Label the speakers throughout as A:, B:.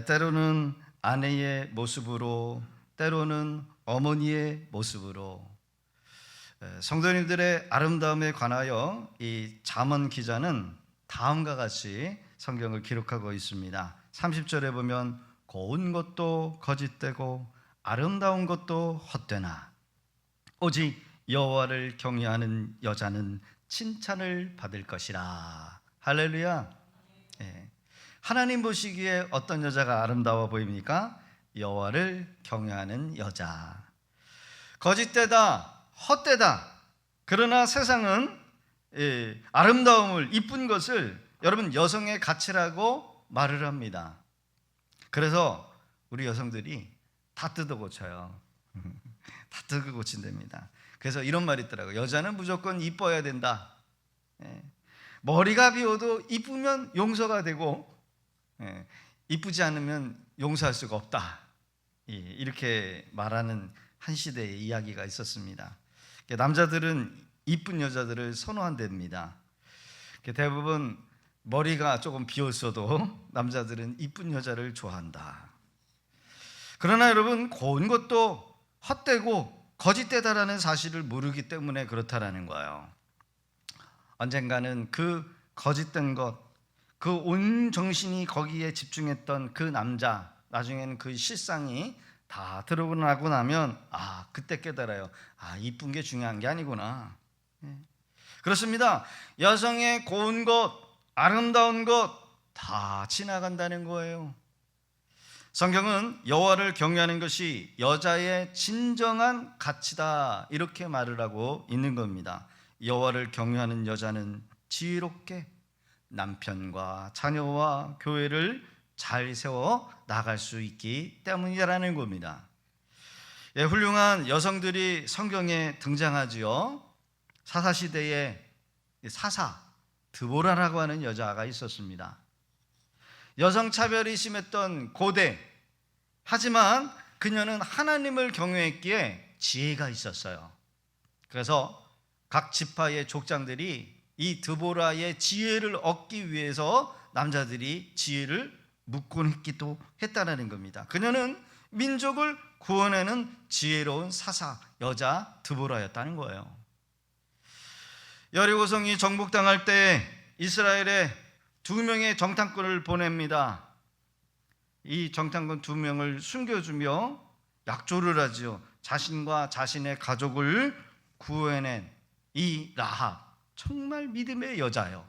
A: 때로는 아내의 모습으로, 때로는 어머니의 모습으로 성도님들의 아름다움에 관하여 이 잠언 기자는 다음과 같이 성경을 기록하고 있습니다. 30절에 보면 고운 것도 거짓되고 아름다운 것도 헛되나 오직 여호와를 경외하는 여자는 칭찬을 받을 것이라. 할렐루야. 하나님 보시기에 어떤 여자가 아름다워 보입니까? 여호와를 경외하는 여자. 거짓되다, 헛되다. 그러나 세상은 아름다움을, 이쁜 것을 여러분 여성의 가치라고 말을 합니다. 그래서 우리 여성들이 다 뜯어 고쳐요. 다 뜯어 고친답니다. 그래서 이런 말이 있더라고요. 여자는 무조건 이뻐야 된다. 머리가 비워도 이쁘면 용서가 되고 이쁘지 않으면 용서할 수가 없다. 이렇게 말하는 한 시대의 이야기가 있었습니다. 남자들은 이쁜 여자들을 선호한답니다. 대부분 머리가 조금 비었어도 남자들은 이쁜 여자를 좋아한다. 그러나 여러분, 고운 것도 헛되고 거짓되다라는 사실을 모르기 때문에 그렇다라는 거예요. 언젠가는 그 거짓된 것, 그 온 정신이 거기에 집중했던 그 남자, 나중에는 그 실상이 다 드러나고 나면 그때 깨달아요. 이쁜 게 중요한 게 아니구나. 그렇습니다. 여성의 고운 것, 아름다운 것 다 지나간다는 거예요. 성경은 여호와를 경외하는 것이 여자의 진정한 가치다, 이렇게 말을 하고 있는 겁니다. 여호와를 경외하는 여자는 지혜롭게 남편과 자녀와 교회를 잘 세워 나갈 수 있기 때문이라는 겁니다. 훌륭한 여성들이 성경에 등장하지요. 사사시대에 사사 드보라라고 하는 여자가 있었습니다. 여성 차별이 심했던 고대, 하지만 그녀는 하나님을 경외했기에 지혜가 있었어요. 그래서 각 지파의 족장들이 이 드보라의 지혜를 얻기 위해서 남자들이 지혜를 묻곤 했기도 했다는 겁니다. 그녀는 민족을 구원하는 지혜로운 사사, 여자 드보라였다는 거예요. 여리고성이 정복당할 때 이스라엘에 2명의 정탐꾼을 보냅니다. 이 정탐꾼 2명을 숨겨주며 약조를 하지요. 자신과 자신의 가족을 구해낸 이 라합, 정말 믿음의 여자예요.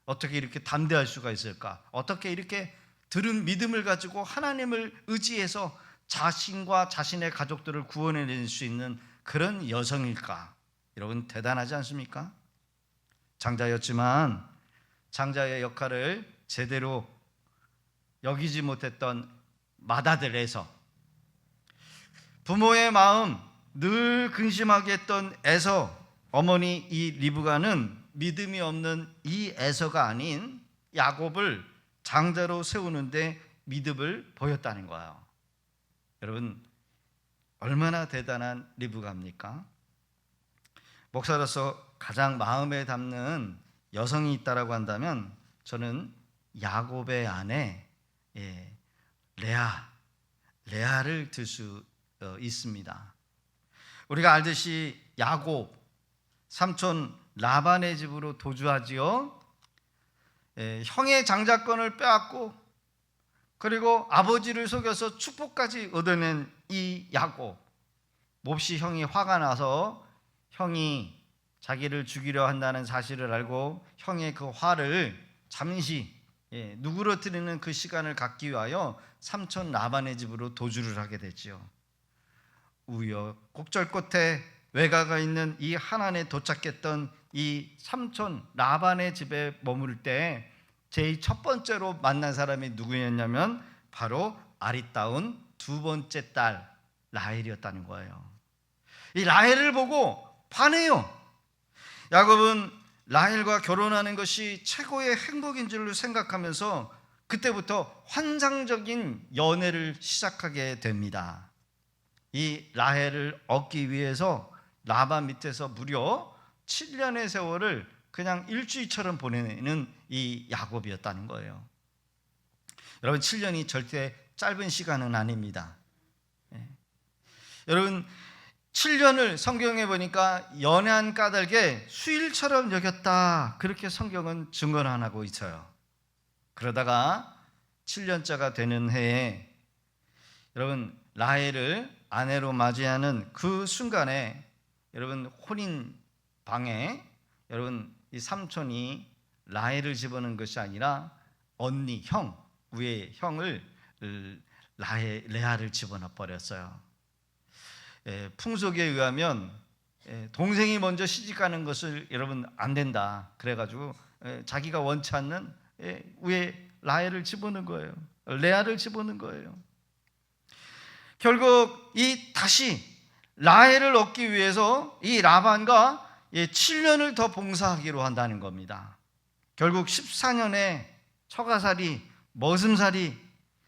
A: 어떻게 이렇게 담대할 수가 있을까? 어떻게 이렇게 들은 믿음을 가지고 하나님을 의지해서 자신과 자신의 가족들을 구원해낼 수 있는 그런 여성일까? 여러분, 대단하지 않습니까? 장자였지만 장자의 역할을 제대로 여기지 못했던 맏아들에서, 부모의 마음 늘 근심하게 했던 에서, 어머니 이 리브가는 믿음이 없는 이 에서가 아닌 야곱을 장자로 세우는데 믿음을 보였다는 거예요. 여러분, 얼마나 대단한 리브가입니까? 목사로서 가장 마음에 담는 여성이 있다라고 한다면 저는 야곱의 아내 레아를 들 수 있습니다. 우리가 알듯이 야곱 삼촌 라반의 집으로 도주하지요. 형의 장자권을 빼앗고 그리고 아버지를 속여서 축복까지 얻어낸 이 야곱, 몹시 형이 화가 나서 형이 자기를 죽이려 한다는 사실을 알고 형의 그 화를 잠시 누그러뜨리는 그 시간을 갖기 위하여 삼촌 라반의 집으로 도주를 하게 되지요. 우여곡절 끝에 외가가 있는 이 하란에 도착했던 이 삼촌 라반의 집에 머무를 때 제일 첫 번째로 만난 사람이 누구였냐면 바로 아리따운 두 번째 딸 라헬이었다는 거예요. 이 라헬을 보고 반해요. 야곱은 라헬과 결혼하는 것이 최고의 행복인 줄 생각하면서 그때부터 환상적인 연애를 시작하게 됩니다. 이 라헬을 얻기 위해서 라반 밑에서 무려 7년의 세월을 그냥 일주일처럼 보내는 이 야곱이었다는 거예요. 여러분 7년이 절대 짧은 시간은 아닙니다. 여러분 7년을 성경에 보니까 연한 까닭에 수일처럼 여겼다, 그렇게 성경은 증언하고 있어요. 그러다가 7년째가 되는 해에 여러분 라헬을 아내로 맞이하는 그 순간에 여러분 혼인 방에 여러분 이 삼촌이 라헬을 집어넣은 것이 아니라 언니, 형, 위에 형을 레아를 집어넣어 버렸어요. 풍속에 의하면 동생이 먼저 시집가는 것을 여러분 안 된다, 그래가지고 자기가 원치 않는 위에 라헬을 집어넣은 거예요. 레아를 집어넣은 거예요. 결국 이 다시 라헬을 얻기 위해서 이 라반과 7년을 더 봉사하기로 한다는 겁니다. 결국 14년의 처가살이, 머슴살이,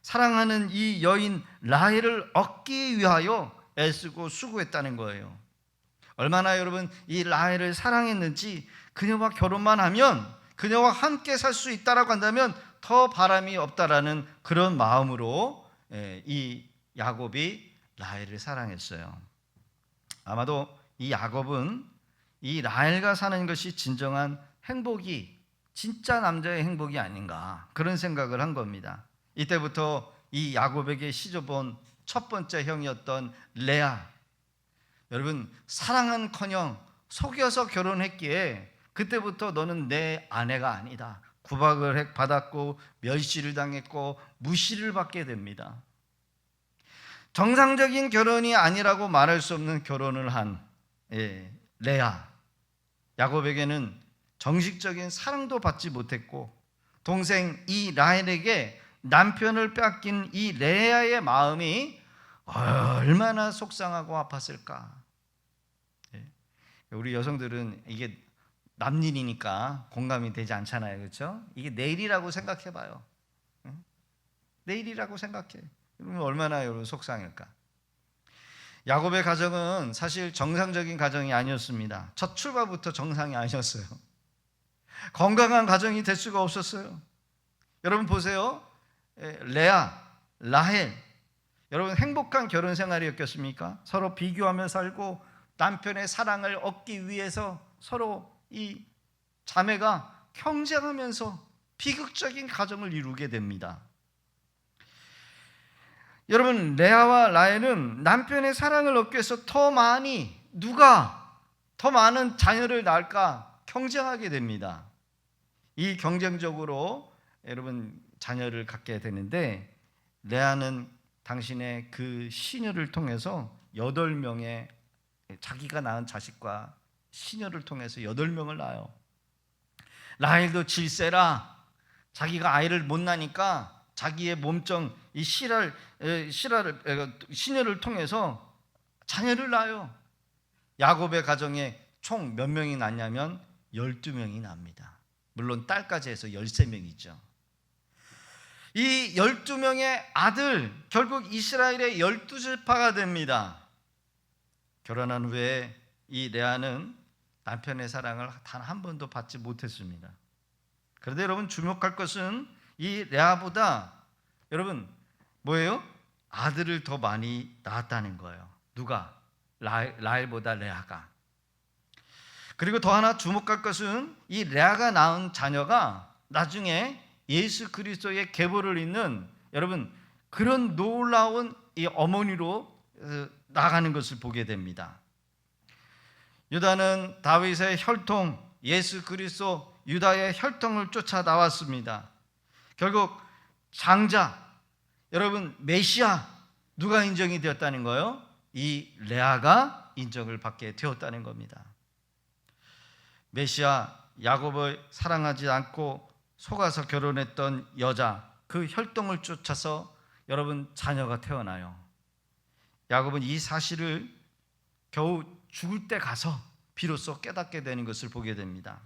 A: 사랑하는 이 여인 라헬을 얻기 위하여 애쓰고 수고했다는 거예요. 얼마나 여러분 이 라헬을 사랑했는지, 그녀와 결혼만 하면, 그녀와 함께 살 수 있다라고 한다면 더 바람이 없다라는 그런 마음으로 이 야곱이 라헬을 사랑했어요. 아마도 이 야곱은 이 라헬과 사는 것이 진정한 행복이, 진짜 남자의 행복이 아닌가, 그런 생각을 한 겁니다. 이때부터 이 야곱에게 시집온 첫 번째 형이었던 레아, 여러분 사랑은커녕 속여서 결혼했기에 그때부터 너는 내 아내가 아니다, 구박을 받았고 멸시를 당했고 무시를 받게 됩니다. 정상적인 결혼이 아니라고 말할 수 없는 결혼을 한 레아, 야곱에게는 정식적인 사랑도 받지 못했고, 동생 이 라헬에게 남편을 뺏긴 이 레아의 마음이 얼마나 속상하고 아팠을까. 우리 여성들은 이게 남일이니까 공감이 되지 않잖아요, 그렇죠? 이게 내일이라고 생각해봐요. 내일이라고 생각해. 얼마나 여러분 속상할까. 야곱의 가정은 사실 정상적인 가정이 아니었습니다. 첫 출발부터 정상이 아니었어요. 건강한 가정이 될 수가 없었어요. 여러분 보세요. 레아, 라헬, 여러분 행복한 결혼 생활이었겠습니까? 서로 비교하며 살고 남편의 사랑을 얻기 위해서 서로 이 자매가 경쟁하면서 비극적인 가정을 이루게 됩니다. 여러분 레아와 라헬은 남편의 사랑을 얻기 위해서 누가 더 많은 자녀를 낳을까 경쟁하게 됩니다. 이 경쟁적으로 여러분 자녀를 갖게 되는데, 레아는 당신의 그 시녀를 통해서 8명의 자기가 낳은 자식과 시녀를 통해서 8명을 낳아요. 라헬도 질세라, 자기가 아이를 못 낳으니까 자기의 몸종 이 시녀를 통해서 자녀를 낳아요. 야곱의 가정에 총 몇 명이 낳냐면 12명이 납니다. 물론 딸까지 해서 13명이죠. 이 12명의 아들, 결국 이스라엘의 12지파가 됩니다. 결혼한 후에 이 레아는 남편의 사랑을 단 한 번도 받지 못했습니다. 그런데 여러분 주목할 것은 이 레아보다 여러분 뭐예요? 아들을 더 많이 낳았다는 거예요. 누가? 라헬보다 레아가. 그리고 더 하나 주목할 것은 이 레아가 낳은 자녀가 나중에 예수 그리스도의 계보를 잇는 여러분 그런 놀라운 이 어머니로 나가는 것을 보게 됩니다. 유다는 다윗의 혈통, 예수 그리스도 유다의 혈통을 쫓아 나왔습니다. 결국 장자, 여러분 메시아, 누가 인정이 되었다는 거예요? 이 레아가 인정을 받게 되었다는 겁니다. 메시아, 야곱을 사랑하지 않고 속아서 결혼했던 여자, 그 혈통을 쫓아서 여러분 자녀가 태어나요. 야곱은 이 사실을 겨우 죽을 때 가서 비로소 깨닫게 되는 것을 보게 됩니다.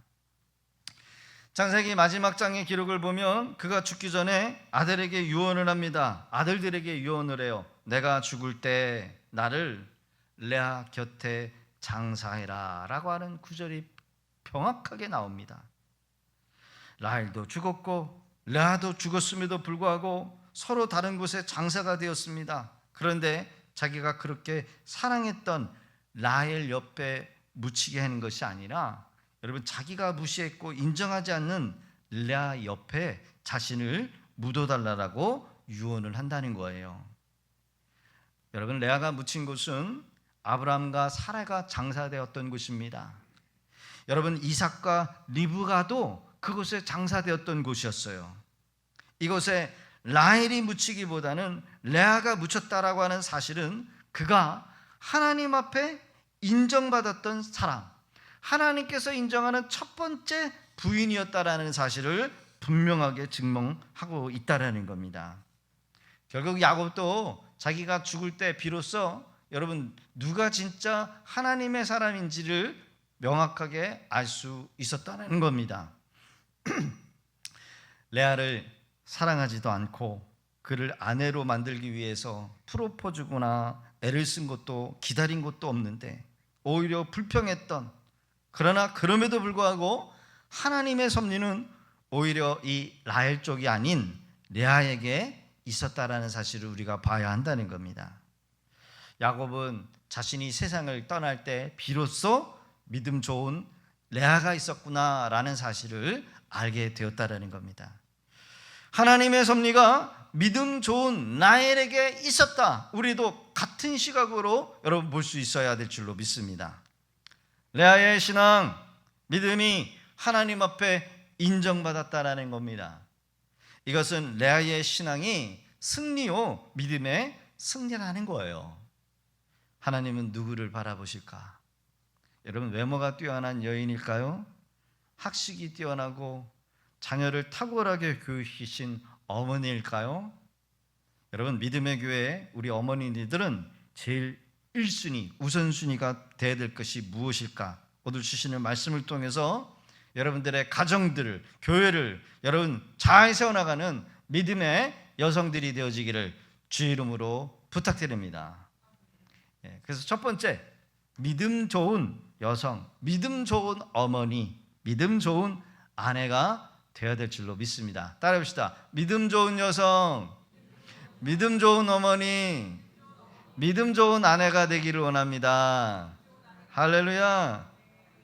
A: 창세기 마지막 장의 기록을 보면 그가 죽기 전에 아들에게 유언을 합니다. 아들들에게 유언을 해요. 내가 죽을 때 나를 레아 곁에 장사해라 라고 하는 구절이 정확하게 나옵니다. 라헬도 죽었고 레아도 죽었음에도 불구하고 서로 다른 곳에 장사가 되었습니다. 그런데 자기가 그렇게 사랑했던 라헬 옆에 묻히게 하는 것이 아니라 여러분 자기가 무시했고 인정하지 않는 레아 옆에 자신을 묻어달라고 유언을 한다는 거예요. 여러분 레아가 묻힌 곳은 아브라함과 사라가 장사되었던 곳입니다. 여러분 이삭과 리브가도 그곳에 장사되었던 곳이었어요. 이곳에 라헬이 묻히기보다는 레아가 묻혔다라고 하는 사실은 그가 하나님 앞에 인정받았던 사람, 하나님께서 인정하는 첫 번째 부인이었다라는 사실을 분명하게 증명하고 있다라는 겁니다. 결국 야곱도 자기가 죽을 때 비로소 여러분 누가 진짜 하나님의 사람인지를 명확하게 알 수 있었다는 겁니다. 레아를 사랑하지도 않고 그를 아내로 만들기 위해서 프로포즈구나 애를 쓴 것도 기다린 것도 없는데 오히려 불평했던, 그러나 그럼에도 불구하고 하나님의 섭리는 오히려 이 라헬 쪽이 아닌 레아에게 있었다라는 사실을 우리가 봐야 한다는 겁니다. 야곱은 자신이 세상을 떠날 때 비로소 믿음 좋은 레아가 있었구나라는 사실을 알게 되었다라는 겁니다. 하나님의 섭리가 믿음 좋은 라헬에게 있었다. 우리도 같은 시각으로 여러분 볼 수 있어야 될 줄로 믿습니다. 레아의 신앙, 믿음이 하나님 앞에 인정받았다라는 겁니다. 이것은 레아의 신앙이 승리요 믿음의 승리라는 거예요. 하나님은 누구를 바라보실까? 여러분 외모가 뛰어난 여인일까요? 학식이 뛰어나고 자녀를 탁월하게 교육시킨 어머니일까요? 여러분 믿음의 교회 우리 어머니들은 제일 1순위, 우선순위가 되어야 될 것이 무엇일까? 오늘 주시는 말씀을 통해서 여러분들의 가정들을, 교회를 여러분 잘 세워나가는 믿음의 여성들이 되어지기를 주 이름으로 부탁드립니다. 그래서 첫 번째, 믿음 좋은 여성, 믿음 좋은 어머니, 믿음 좋은 아내가 되어야 될 줄로 믿습니다. 따라해봅시다. 믿음 좋은 여성, 믿음 좋은 어머니, 믿음 좋은 아내가 되기를 원합니다. 할렐루야.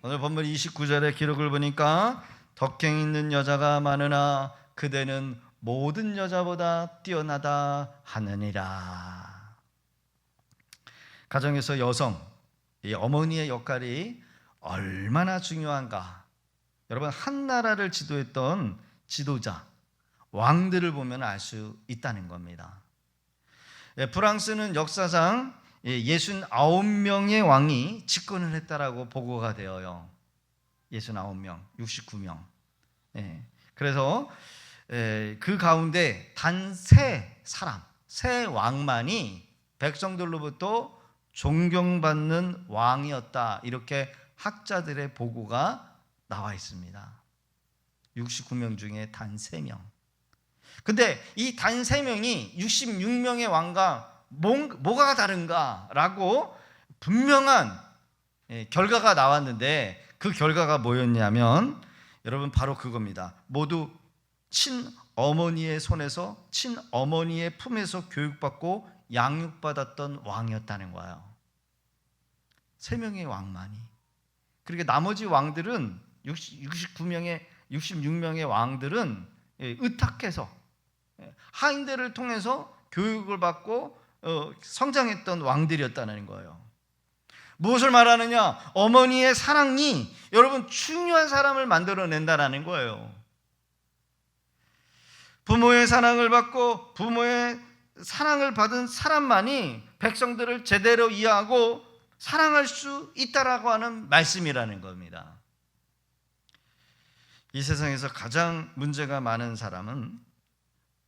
A: 오늘 본문 29절의 기록을 보니까 덕행 있는 여자가 많으나 그대는 모든 여자보다 뛰어나다 하느니라. 가정에서 여성, 이 어머니의 역할이 얼마나 중요한가. 여러분 한 나라를 지도했던 지도자, 왕들을 보면 알 수 있다는 겁니다. 프랑스는 역사상 69명의 왕이 집권을 했다라고 보고가 되어요. 69명, 69명. 그래서 그 가운데 단 세 사람, 세 왕만이 백성들로부터 존경받는 왕이었다. 이렇게 학자들의 보고가 나와 있습니다. 69명 중에 단 3명. 근데 이 단 3명이 66명의 왕과 뭐가 다른가라고 분명한 결과가 나왔는데 그 결과가 뭐였냐면 여러분 바로 그겁니다. 모두 친어머니의 손에서 친어머니의 품에서 교육받고 양육받았던 왕이었다는 거예요. 3명의 왕만이. 그러니까 나머지 왕들은 66명의 왕들은 의탁해서 하인들을 통해서 교육을 받고 성장했던 왕들이었다는 거예요. 무엇을 말하느냐? 어머니의 사랑이 여러분 중요한 사람을 만들어낸다는 거예요. 부모의 사랑을 받고 부모의 사랑을 받은 사람만이 백성들을 제대로 이해하고 사랑할 수 있다라고 하는 말씀이라는 겁니다. 이 세상에서 가장 문제가 많은 사람은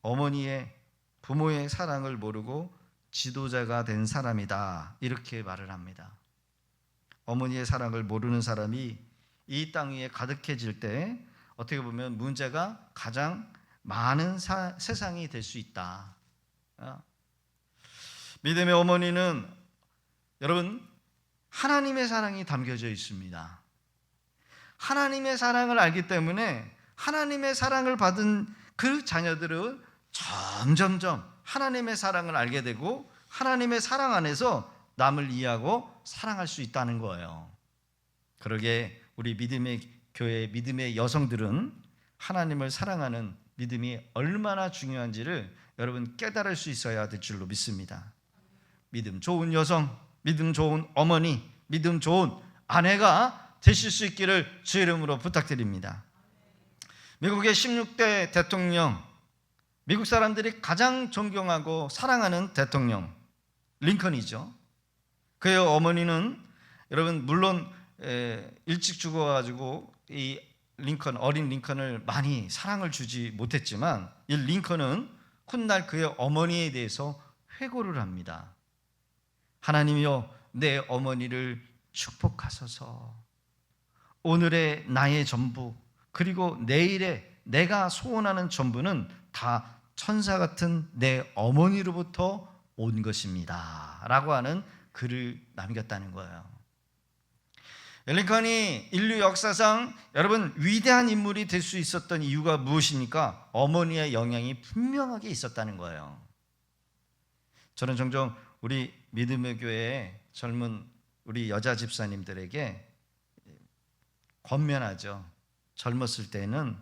A: 어머니의 부모의 사랑을 모르고 지도자가 된 사람이다. 이렇게 말을 합니다. 어머니의 사랑을 모르는 사람이 이 땅 위에 가득해질 때 어떻게 보면 문제가 가장 많은 세상이 될 수 있다. 믿음의 어머니는 여러분 하나님의 사랑이 담겨져 있습니다. 하나님의 사랑을 알기 때문에 하나님의 사랑을 받은 그 자녀들은 점점점 하나님의 사랑을 알게 되고 하나님의 사랑 안에서 남을 이해하고 사랑할 수 있다는 거예요. 그러게 우리 믿음의 교회, 믿음의 여성들은 하나님을 사랑하는 믿음이 얼마나 중요한지를 여러분 깨달을 수 있어야 될 줄로 믿습니다. 믿음 좋은 여성, 믿음 좋은 어머니, 믿음 좋은 아내가 되실 수 있기를 주의 이름으로 부탁드립니다. 미국의 16대 대통령, 미국 사람들이 가장 존경하고 사랑하는 대통령 링컨이죠. 그의 어머니는 여러분 물론 일찍 죽어가지고 이 링컨, 어린 링컨을 많이 사랑을 주지 못했지만 이 링컨은 훗날 그의 어머니에 대해서 회고를 합니다. 하나님이여, 내 어머니를 축복하소서. 오늘의 나의 전부, 그리고 내일의 내가 소원하는 전부는 다 천사 같은 내 어머니로부터 온 것입니다 라고 하는 글을 남겼다는 거예요. 링컨이 인류 역사상 여러분 위대한 인물이 될 수 있었던 이유가 무엇입니까? 어머니의 영향이 분명하게 있었다는 거예요. 저는 종종 우리 믿음의 교회의 젊은 우리 여자 집사님들에게 권면하죠. 젊었을 때는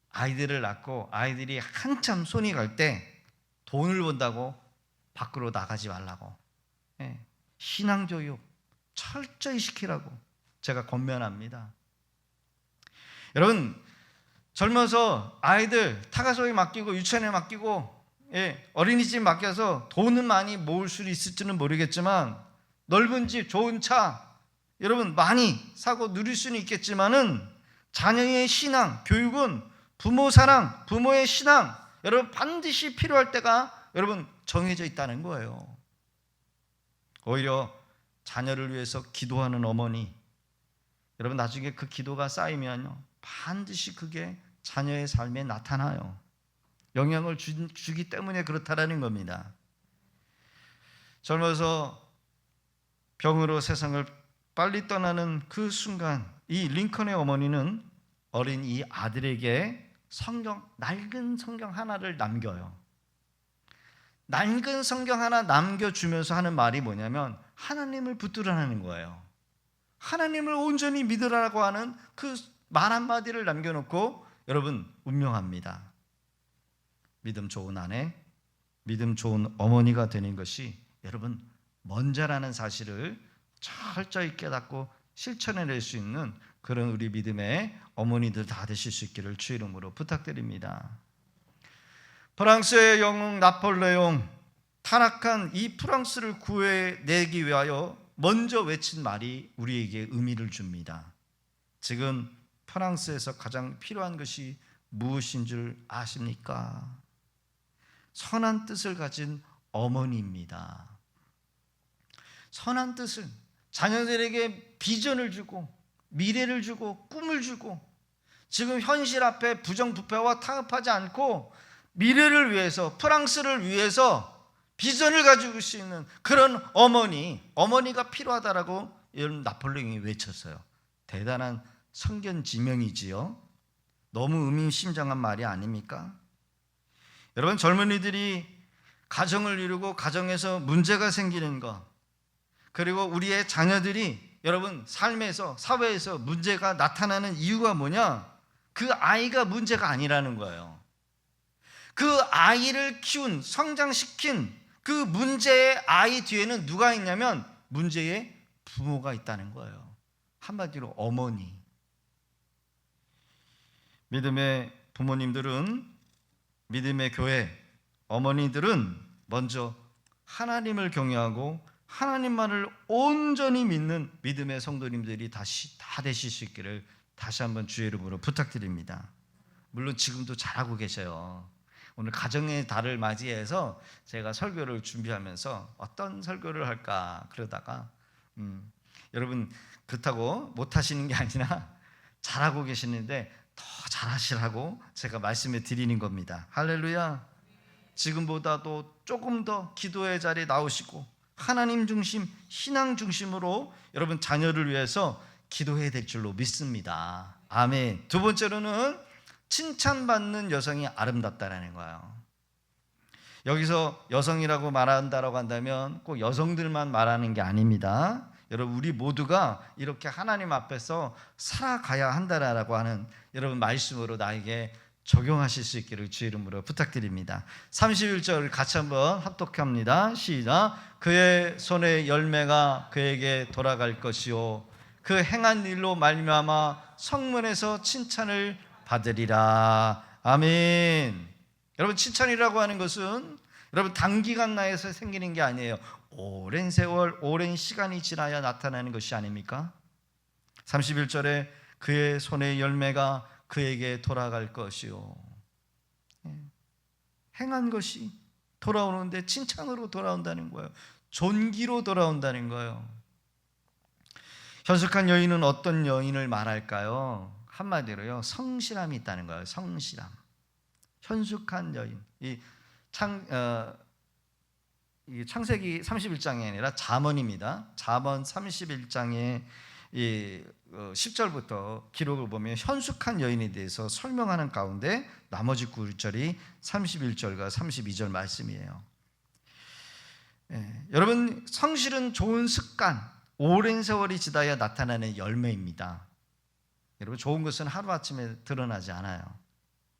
A: 아이들을 낳고 아이들이 한참 손이 갈 때 돈을 번다고 밖으로 나가지 말라고, 신앙교육 철저히 시키라고 제가 권면합니다. 여러분 젊어서 아이들 타가소에 맡기고 유치원에 맡기고 어린이집 맡겨서 돈은 많이 모을 수 있을지는 모르겠지만 넓은 집, 좋은 차 여러분 많이 사고 누릴 수는 있겠지만은 자녀의 신앙, 교육은 부모 사랑, 부모의 신앙 여러분 반드시 필요할 때가 여러분 정해져 있다는 거예요. 오히려 자녀를 위해서 기도하는 어머니 여러분 나중에 그 기도가 쌓이면요 반드시 그게 자녀의 삶에 나타나요. 영향을 주기 때문에 그렇다라는 겁니다. 젊어서 병으로 세상을 빨리 떠나는 그 순간 이 링컨의 어머니는 어린 이 아들에게 낡은 성경 하나를 남겨요. 낡은 성경 하나 남겨주면서 하는 말이 뭐냐면 하나님을 붙들으라는 거예요. 하나님을 온전히 믿으라고 하는 그 말 한마디를 남겨놓고 여러분 운명합니다. 믿음 좋은 아내, 믿음 좋은 어머니가 되는 것이 여러분 먼저라는 사실을 철저히 깨닫고 실천해낼 수 있는 그런 우리 믿음의 어머니들 다 되실 수 있기를 주의 이름으로 부탁드립니다. 프랑스의 영웅 나폴레옹, 타락한 이 프랑스를 구해내기 위하여 먼저 외친 말이 우리에게 의미를 줍니다. 지금 프랑스에서 가장 필요한 것이 무엇인 줄 아십니까? 선한 뜻을 가진 어머니입니다. 선한 뜻을 자녀들에게 비전을 주고 미래를 주고 꿈을 주고 지금 현실 앞에 부정부패와 타협하지 않고 미래를 위해서 프랑스를 위해서 비전을 가지고 수 있는 그런 어머니가 필요하다라고 나폴레옹이 외쳤어요. 대단한 선견지명이지요. 너무 의미심장한 말이 아닙니까? 여러분 젊은이들이 가정을 이루고 가정에서 문제가 생기는 것 그리고 우리의 자녀들이 여러분 삶에서 사회에서 문제가 나타나는 이유가 뭐냐? 그 아이가 문제가 아니라는 거예요. 그 아이를 키운 성장시킨 그 문제의 아이 뒤에는 누가 있냐면 문제의 부모가 있다는 거예요. 한마디로 어머니. 믿음의 부모님들은 믿음의 교회 어머니들은 먼저 하나님을 경외하고 하나님만을 온전히 믿는 믿음의 성도님들이 다 되실 수 있기를 다시 한번 주의 이름으로 부탁드립니다. 물론 지금도 잘하고 계셔요. 오늘 가정의 달을 맞이해서 제가 설교를 준비하면서 어떤 설교를 할까 그러다가 여러분 그렇다고 못하시는 게 아니라 잘하고 계시는데 더 잘하시라고 제가 말씀을 드리는 겁니다. 할렐루야. 지금보다도 조금 더 기도의 자리에 나오시고 하나님 중심, 신앙 중심으로 여러분 자녀를 위해서 기도해야 될 줄로 믿습니다. 아멘. 두 번째로는 칭찬받는 여성이 아름답다라는 거예요. 여기서 여성이라고 말한다라고 한다면 꼭 여성들만 말하는 게 아닙니다. 여러분, 우리 모두가 이렇게 하나님 앞에서 살아가야 한다라고 하는 여러분 말씀으로 나에게 적용하실 수 있기를 주 이름으로 부탁드립니다. 31절 같이 한번 합독합니다. 시작. 그의 손의 열매가 그에게 돌아갈 것이요 그 행한 일로 말미암아 성문에서 칭찬을 받으리라. 아멘. 여러분, 칭찬이라고 하는 것은 여러분 단기간 내에서 생기는 게 아니에요. 오랜 세월, 오랜 시간이 지나야 나타나는 것이 아닙니까? 31절에 그의 손의 열매가 그에게 돌아갈 것이요. 행한 것이 돌아오는데 칭찬으로 돌아온다는 거예요. 존귀로 돌아온다는 거예요. 현숙한 여인은 어떤 여인을 말할까요? 한마디로요, 성실함이 있다는 거예요. 성실함. 현숙한 여인. 이 창세기 31장이 아니라 잠언입니다. 잠언 31장의 10절부터 기록을 보면 현숙한 여인에 대해서 설명하는 가운데 나머지 9절이 31절과 32절 말씀이에요. 여러분, 성실은 좋은 습관, 오랜 세월이 지나야 나타나는 열매입니다. 여러분, 좋은 것은 하루아침에 드러나지 않아요.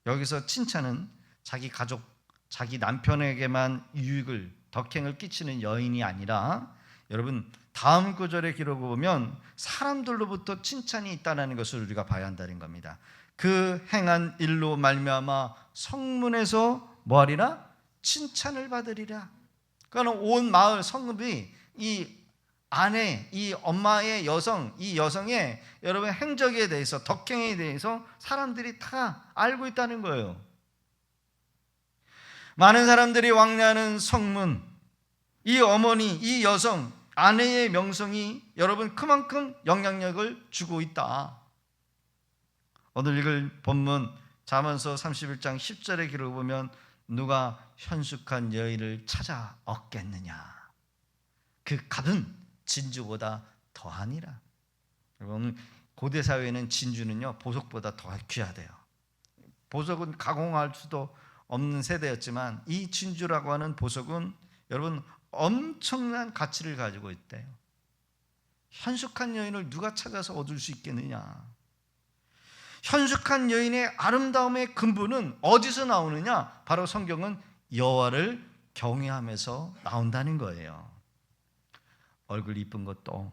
A: 여기서 칭찬은 자기 가족, 자기 남편에게만 유익을, 덕행을 끼치는 여인이 아니라 여러분, 다음 구절의 기록을 보면 사람들로부터 칭찬이 있다는 것을 우리가 봐야 한다는 겁니다. 그 행한 일로 말미암아 성문에서 뭐하리라? 칭찬을 받으리라. 그러니까 온 마을 성읍이 이 아내, 이 엄마의 여성, 이 여성의 여러분 행적에 대해서, 덕행에 대해서 사람들이 다 알고 있다는 거예요. 많은 사람들이 왕래하는 성문, 이 어머니, 이 여성, 아내의 명성이 여러분 그만큼 영향력을 주고 있다. 오늘 읽을 본문 잠언서 31장 10절의 기록을 보면 누가 현숙한 여인을 찾아 얻겠느냐, 그 값은 진주보다 더하니라. 여러분, 고대 사회에는 진주는요 보석보다 더 귀하대요. 보석은 가공할 수도 없는 세대였지만 이 진주라고 하는 보석은 여러분 엄청난 가치를 가지고 있대요. 현숙한 여인을 누가 찾아서 얻을 수 있겠느냐. 현숙한 여인의 아름다움의 근본은 어디서 나오느냐? 바로 성경은 여호와를 경외하면서 나온다는 거예요. 얼굴 이쁜 것도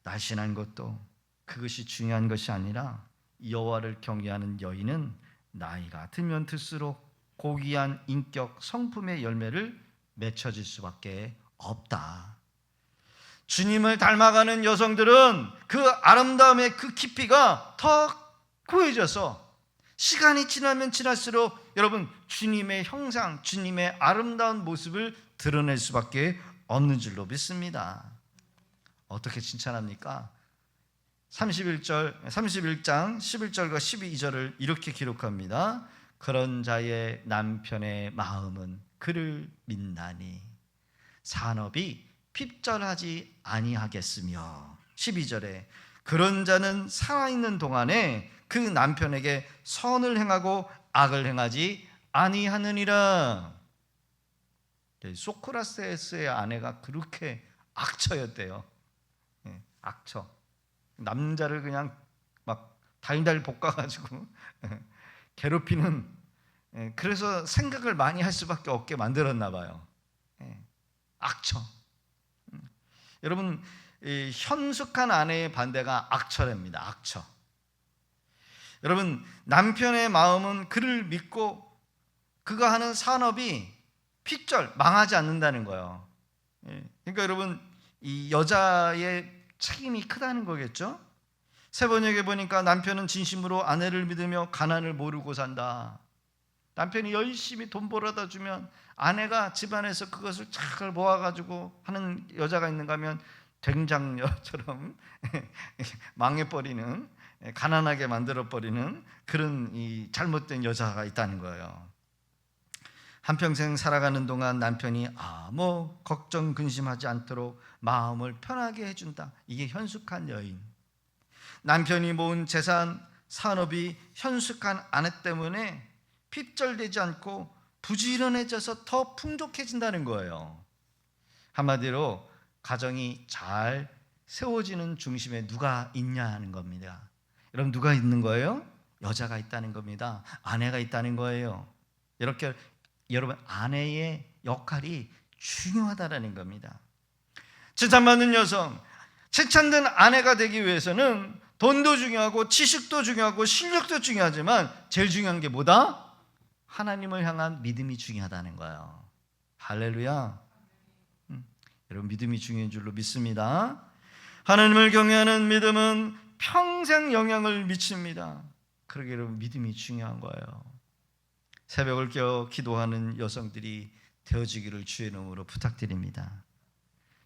A: 날씬한 것도 그것이 중요한 것이 아니라 여호와를 경외하는 여인은 나이가 들면 들수록 고귀한 인격 성품의 열매를 맺혀질 수밖에 없다. 주님을 닮아가는 여성들은 그 아름다움의 그 깊이가 더 고해져서 시간이 지나면 지날수록 여러분 주님의 형상, 주님의 아름다운 모습을 드러낼 수밖에 없는 줄로 믿습니다. 어떻게 칭찬합니까? 31장 11절과 12절을 이렇게 기록합니다. 그런 자의 남편의 마음은 그를 믿나니 산업이 핍절하지 아니하겠으며 12절에 그런 자는 살아있는 동안에 그 남편에게 선을 행하고 악을 행하지 아니하느니라. 소크라테스의 아내가 그렇게 악처였대요. 악처. 남자를 그냥 막 달달 볶아가지고 괴롭히는, 그래서 생각을 많이 할 수밖에 없게 만들었나 봐요. 악처. 여러분, 현숙한 아내의 반대가 악처랍니다. 악처. 여러분, 남편의 마음은 그를 믿고 그가 하는 산업이 핍절, 망하지 않는다는 거예요. 그러니까 여러분, 이 여자의 책임이 크다는 거겠죠. 세 번역에 보니까 남편은 진심으로 아내를 믿으며 가난을 모르고 산다. 남편이 열심히 돈 벌어다 주면 아내가 집안에서 그것을 잘 모아가지고 하는 여자가 있는가 하면 된장녀처럼 망해버리는, 가난하게 만들어버리는 그런 이 잘못된 여자가 있다는 거예요. 한평생 살아가는 동안 남편이 아무 걱정 근심하지 않도록 마음을 편하게 해준다. 이게 현숙한 여인. 남편이 모은 재산, 산업이 현숙한 아내 때문에 핍절되지 않고 부지런해져서 더 풍족해진다는 거예요. 한마디로 가정이 잘 세워지는 중심에 누가 있냐 하는 겁니다. 여러분, 누가 있는 거예요? 여자가 있다는 겁니다. 아내가 있다는 거예요. 이렇게 여러분, 아내의 역할이 중요하다는 겁니다. 칭찬받는 여성, 칭찬된 아내가 되기 위해서는 돈도 중요하고 지식도 중요하고 실력도 중요하지만 제일 중요한 게 뭐다? 하나님을 향한 믿음이 중요하다는 거예요. 할렐루야. 여러분, 믿음이 중요한 줄로 믿습니다. 하나님을 경외하는 믿음은 평생 영향을 미칩니다. 그러게 여러분, 믿음이 중요한 거예요. 새벽을 깨어 기도하는 여성들이 되어지기를 주의 이름으로 부탁드립니다.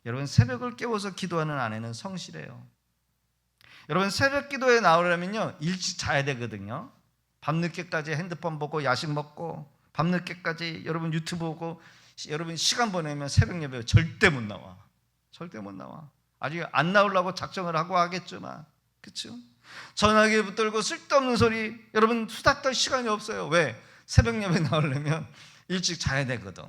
A: 여러분, 새벽을 깨워서 기도하는 아내는 성실해요. 여러분, 새벽 기도에 나오려면요, 일찍 자야 되거든요. 밤늦게까지 핸드폰 보고 야식 먹고 밤늦게까지 여러분 유튜브 보고 여러분 시간 보내면 새벽 예배 절대 못 나와. 절대 못 나와. 아직 안 나오려고 작정을 하고 하겠지만, 그렇죠? 전화기 붙들고 쓸데없는 소리, 여러분 수다 떨 시간이 없어요. 왜? 새벽 예배 나오려면 일찍 자야 되거든.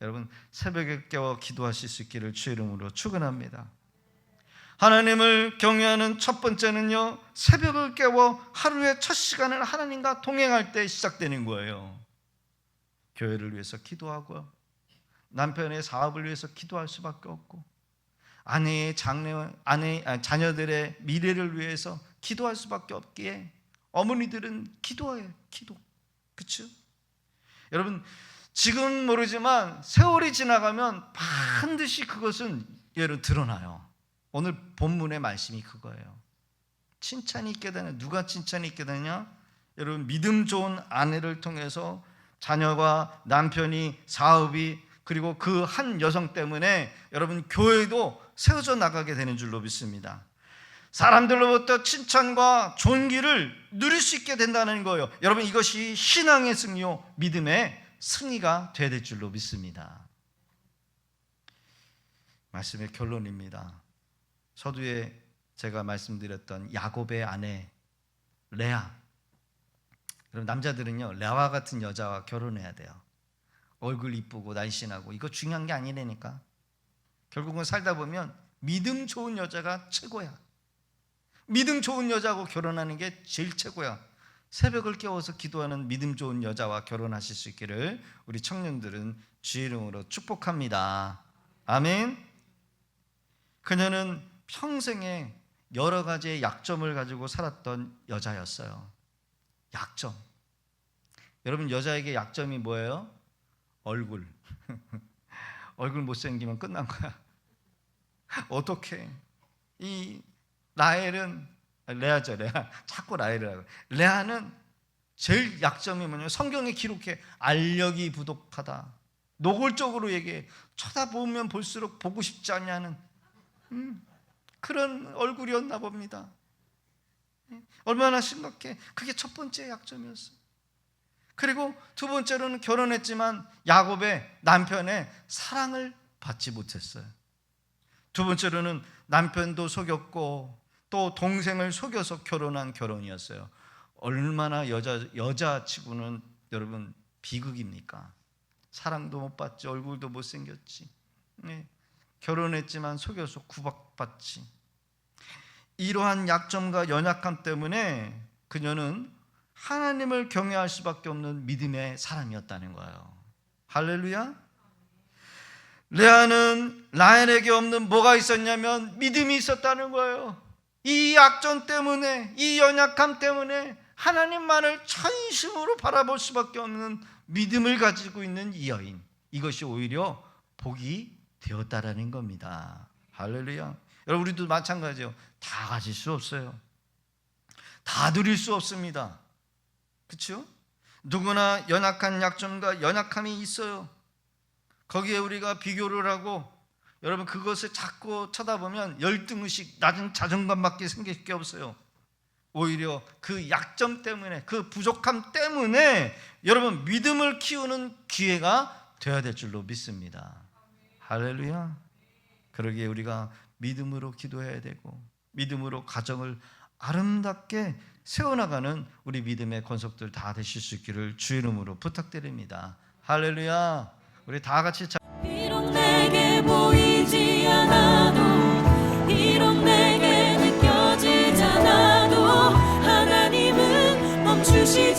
A: 여러분, 새벽에 깨워 기도하실 수 있기를 주의 이름으로 축원합니다. 하나님을 경외하는 첫 번째는요, 새벽을 깨워 하루의 첫 시간을 하나님과 동행할 때 시작되는 거예요. 교회를 위해서 기도하고 남편의 사업을 위해서 기도할 수밖에 없고 아내의 자녀들의 미래를 위해서 기도할 수밖에 없기에 어머니들은 기도해요. 기도. 그렇죠? 여러분, 지금 모르지만 세월이 지나가면 반드시 그것은 여러분 드러나요. 오늘 본문의 말씀이 그거예요. 칭찬이 있게 되냐? 누가 칭찬이 있게 되냐? 여러분, 믿음 좋은 아내를 통해서 자녀가, 남편이, 사업이, 그리고 그 한 여성 때문에 여러분 교회도 세워져 나가게 되는 줄로 믿습니다. 사람들로부터 칭찬과 존귀를 누릴 수 있게 된다는 거예요. 여러분, 이것이 신앙의 승리요, 믿음의 승리가 되어야 될 줄로 믿습니다. 말씀의 결론입니다. 서두에 제가 말씀드렸던 야곱의 아내 레아. 그럼 남자들은요, 레아와 같은 여자와 결혼해야 돼요. 얼굴 이쁘고 날씬하고 이거 중요한 게 아니라니까. 결국은 살다 보면 믿음 좋은 여자가 최고야. 믿음 좋은 여자하고 결혼하는 게 제일 최고야. 새벽을 깨워서 기도하는 믿음 좋은 여자와 결혼하실 수 있기를 우리 청년들은 주의 이름으로 축복합니다. 아멘. 그녀는 평생에 여러 가지의 약점을 가지고 살았던 여자였어요. 약점. 여러분, 여자에게 약점이 뭐예요? 얼굴. 얼굴 못생기면 끝난 거야. 어떻게? 이 라헬은, 레아죠, 레아. 자꾸 라헬을 하고. 레아는 제일 약점이 뭐냐면 성경에 기록해 알력이 부족하다. 노골적으로 얘기해. 쳐다보면 볼수록 보고 싶지 않냐는 그런 얼굴이었나 봅니다. 얼마나 심각해. 그게 첫 번째 약점이었어요. 그리고 두 번째로는 결혼했지만 야곱의 남편의 사랑을 받지 못했어요. 두 번째로는 남편도 속였고 또 동생을 속여서 결혼한 결혼이었어요. 얼마나 여자치고는 여러분 비극입니까? 사랑도 못 받지, 얼굴도 못생겼지, 결혼했지만 속여서 구박받지. 이러한 약점과 연약함 때문에 그녀는 하나님을 경외할 수밖에 없는 믿음의 사람이었다는 거예요. 할렐루야. 레아는 라헬에게 없는 뭐가 있었냐면 믿음이 있었다는 거예요. 이 약점 때문에, 이 연약함 때문에 하나님만을 전심으로 바라볼 수밖에 없는 믿음을 가지고 있는 이 여인, 이것이 오히려 복이 되었다라는 겁니다. 할렐루야. 여러분, 우리도 마찬가지예요. 다 가질 수 없어요. 다 누릴 수 없습니다. 그렇죠? 누구나 연약한 약점과 연약함이 있어요. 거기에 우리가 비교를 하고 여러분 그것을 자꾸 쳐다보면 열등의식, 낮은 자존감밖에 생길 게 없어요. 오히려 그 약점 때문에, 그 부족함 때문에 여러분 믿음을 키우는 기회가 되어야 될 줄로 믿습니다. 할렐루야. 그러기에 우리가 믿음으로 기도해야 되고 믿음으로 가정을 아름답게 세워나가는 우리 믿음의 권속들 다 되실 수 있기를 주의 이름으로 부탁드립니다. 할렐루야. 우리 다 같이
B: 비록 내게 보이지 않아도 비록 내게 느껴지지 않아도 하나님은 멈추시